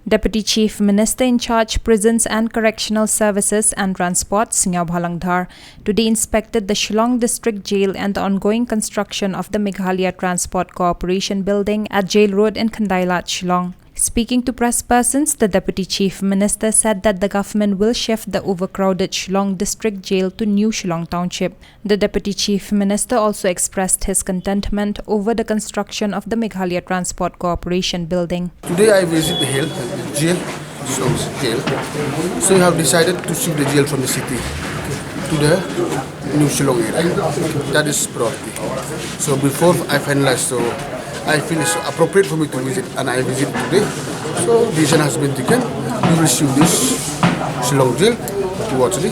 Deputy Chief Minister in charge Prisons and Correctional Services and Transport, Singaw Bhalangdhar, today inspected the Shillong District Jail and the ongoing construction of the Meghalaya Transport Corporation building at Jail Road in Khandailat, Shillong. Speaking to press persons, the Deputy Chief Minister said that the government will shift the overcrowded Shillong District Jail to New Shillong Township. The Deputy Chief Minister also expressed his contentment over the construction of the Meghalaya Transport Corporation building. Today I visit the jail, Shillong jail. So we have decided to shift the jail from the city to the New Shillong area. That is priority. So before I finalize, so I feel it's appropriate for me to visit, and I visit today. So decision has been taken. We will shift this Shillong jail towards the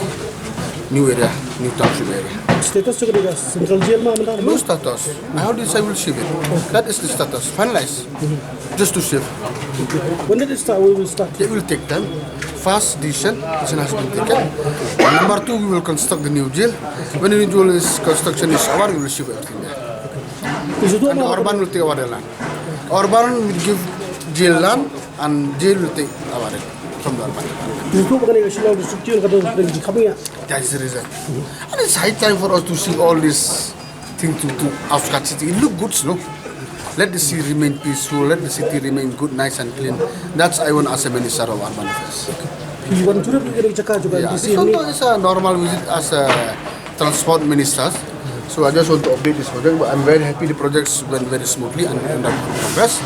new area, new township area. Status juga central jail mana? No status. How did I will shift it? That is the status. Finalize. Just to shift. When did it start? We will start. It will take time. First decision has been taken. Number two, we will construct the new jail. When the new jail construction is over, we will shift everything there. And Urban will take over the land. Urban will give jail land, and jail will take our land from the Urban. That is the reason. And it's high time for us to see all this thing to outskirts city. It look good, no? Let the city remain peaceful. Let the city remain good, nice and clean. That's I want as a minister of urban affairs. Yeah, it's a normal visit as a transport minister. So I just want to update this project. But I'm very happy the projects went very smoothly and under progress.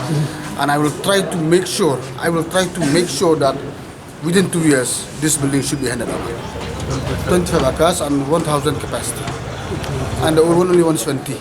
And I will try to make sure. That within 2 years, this building should be handed over. 25 acres and 1,000 capacity. And the old one only 120.